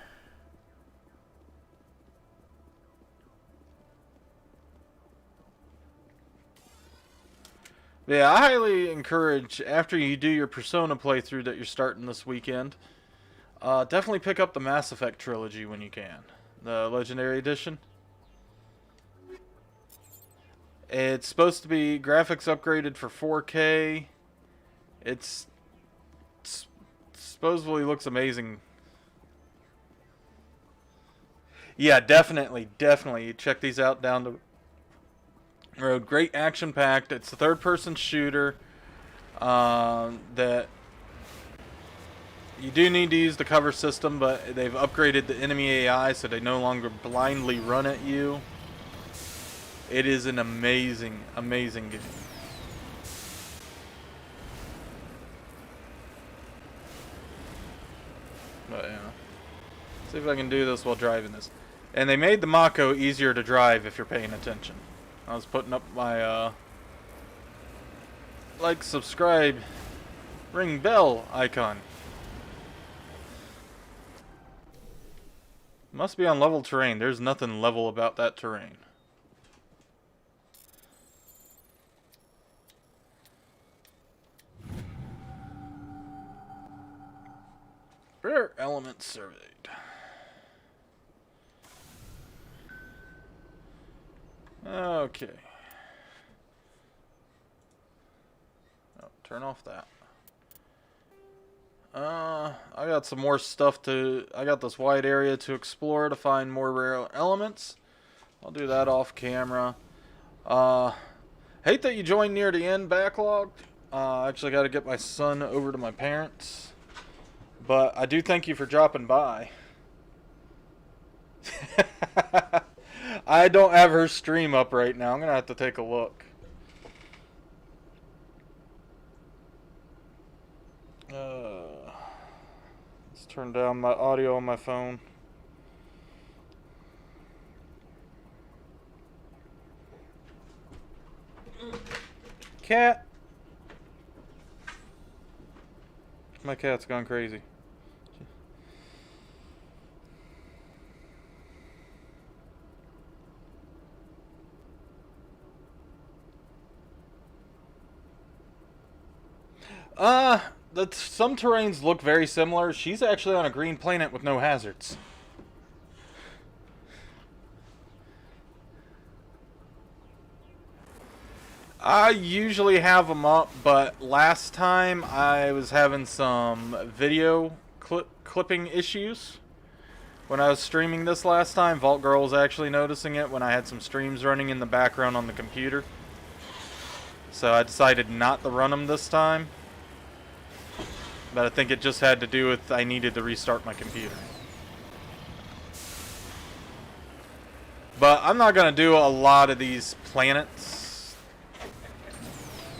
Yeah, I highly encourage, after you do your Persona playthrough that you're starting this weekend, definitely pick up the Mass Effect trilogy when you can. The Legendary Edition. It's supposed to be graphics upgraded for 4K. It's supposedly looks amazing. Yeah, definitely check these out down the road. Great action packed. It's a third-person shooter that you do need to use the cover system, but they've upgraded the enemy AI so they no longer blindly run at you. It is an amazing game. But yeah, see if I can do this while driving this. And they made the Mako easier to drive if you're paying attention. I was putting up my like, subscribe, ring bell icon. Must be on level terrain. There's nothing level about that terrain. Rare elements surveyed. Okay. Oh, turn off that. I got some more stuff to... I got this wide area to explore to find more rare elements. I'll do that off camera. Hate that you joined near the end, Backlog. I actually got to get my son over to my parents. But I do thank you for dropping by. I don't have her stream up right now. I'm going to have to take a look. Let's turn down my audio on my phone. Cat. My cat's gone crazy. Some terrains look very similar. She's actually on a green planet with no hazards. I usually have them up, but last time I was having some video clipping issues. When I was streaming this last time, Vault Girl was actually noticing it when I had some streams running in the background on the computer. So I decided not to run them this time. But I think it just had to do with I needed to restart my computer. But I'm not going to do a lot of these planets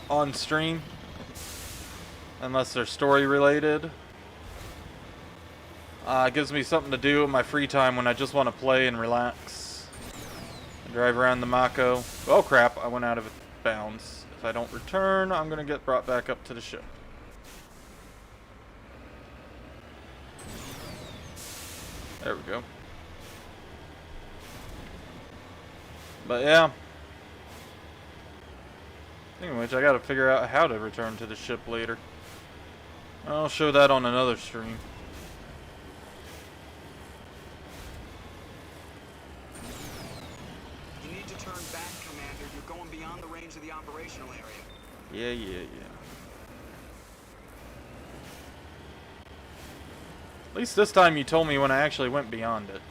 on stream. Unless they're story related. It gives me something to do in my free time when I just want to play and relax. And drive around the Mako. Oh crap, I went out of bounds. If I don't return, I'm going to get brought back up to the ship. There we go. But yeah. Speaking of which, I gotta figure out how to return to the ship later. I'll show that on another stream. You need to turn back, Commander. You're going beyond the range of the operational area. Yeah. At least this time you told me when I actually went beyond it.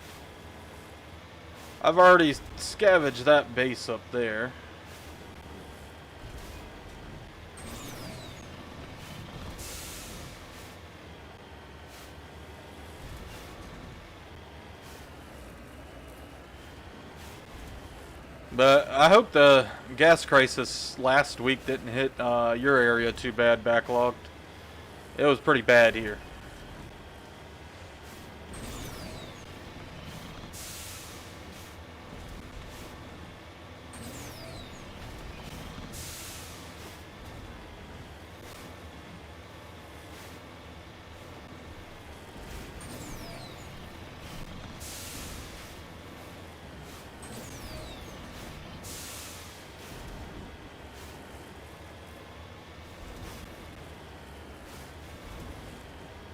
I've already scavenged that base up there. But I hope the gas crisis last week didn't hit your area too bad, backlogged. It was pretty bad here.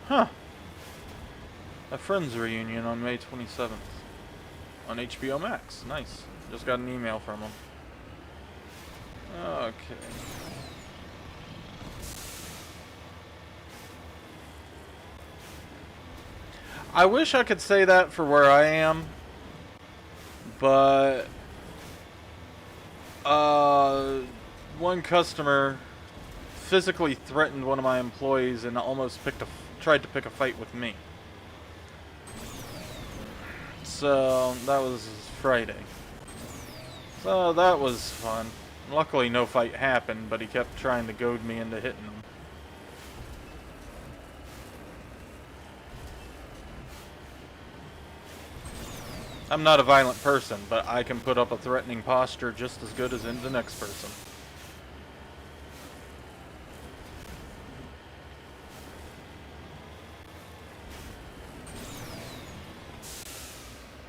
Huh. A Friends reunion on May 27th. On HBO Max. Nice. Just got an email from them. Okay. I wish I could say that for where I am. But... one customer physically threatened one of my employees and almost tried to pick a fight with me. So that was Friday. So that was fun. Luckily no fight happened, but he kept trying to goad me into hitting him. I'm not a violent person, but I can put up a threatening posture just as good as in the next person.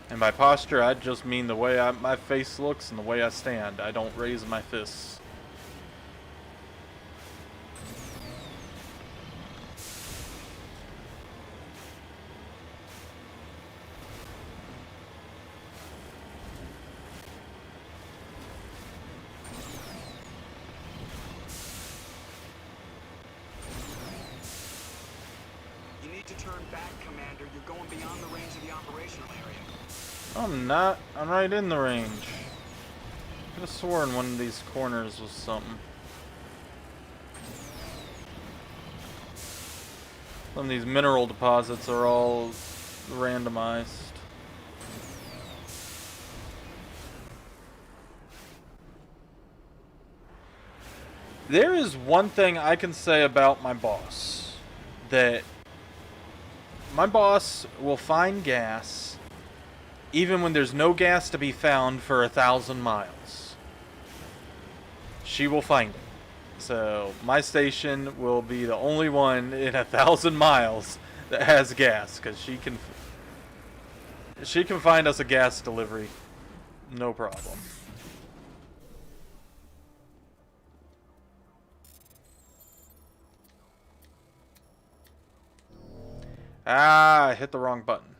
And by posture, I just mean the way my face looks and the way I stand. I don't raise my fists. You need to turn back, Commander. You're going beyond the range of the operational area. I'm not. I'm right in the range. I could have sworn one of these corners was something. Some of these mineral deposits are all randomized. There is one thing I can say about my boss. That my boss will find gas even when there's no gas to be found for 1,000 miles. She will find it. So my station will be the only one in 1,000 miles that has gas, because she can find us a gas delivery, no problem. Ah, I hit the wrong button.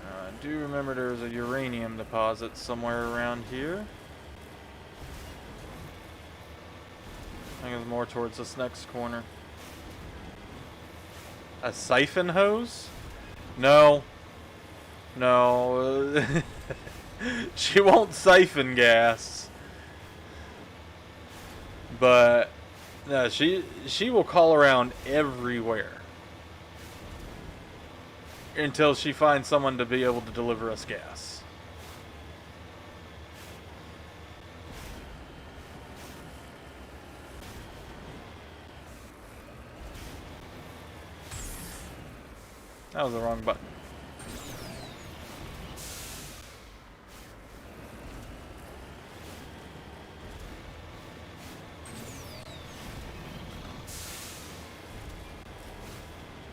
I do remember there's a uranium deposit somewhere around here. I think it's more towards this next corner. A siphon hose? No. No, she won't siphon gas. But no, she will call around everywhere until she finds someone to be able to deliver us gas. That was the wrong button.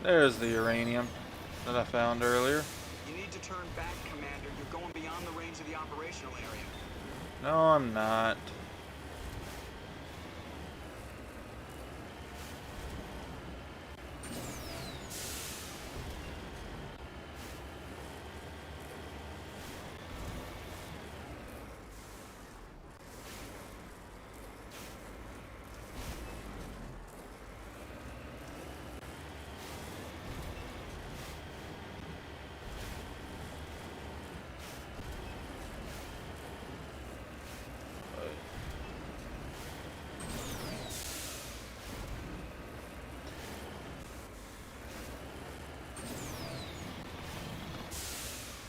There's the uranium that I found earlier. You need to turn back, Commander. You're going beyond the range of the operational area. No, I'm not.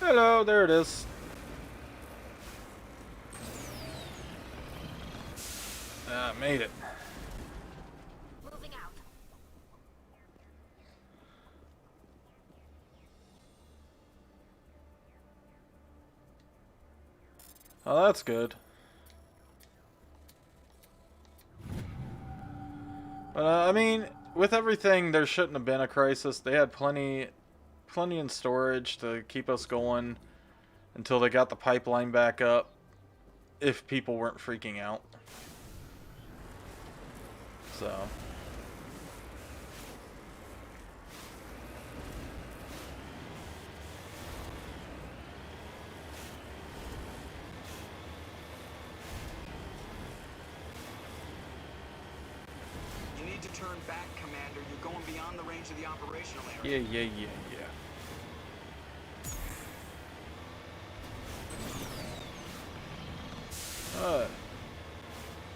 Hello, there it is. Made it. Moving out. Oh, that's good. But I mean, with everything, there shouldn't have been a crisis. They had plenty in storage to keep us going until they got the pipeline back up, if people weren't freaking out. So You need to turn back, Commander. You're going beyond the range of the operational area. yeah.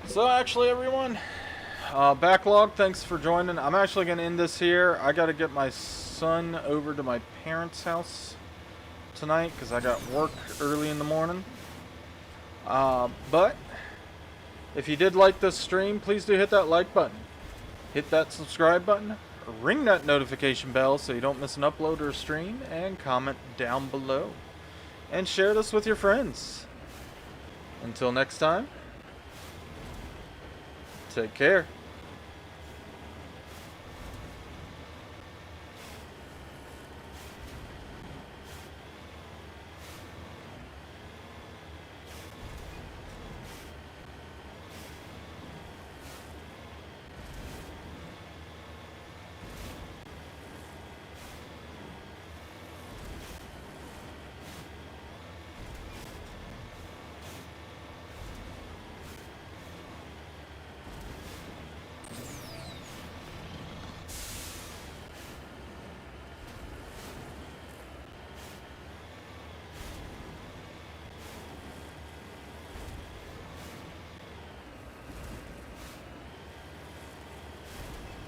So actually, everyone, backlog, thanks for joining. I'm actually going to end this here. I got to get my son over to my parents' house tonight because I got work early in the morning. But if you did like this stream, please do hit that like button. Hit that subscribe button. Ring that notification bell so you don't miss an upload or a stream. And comment down below. And share this with your friends. Until next time. Take care.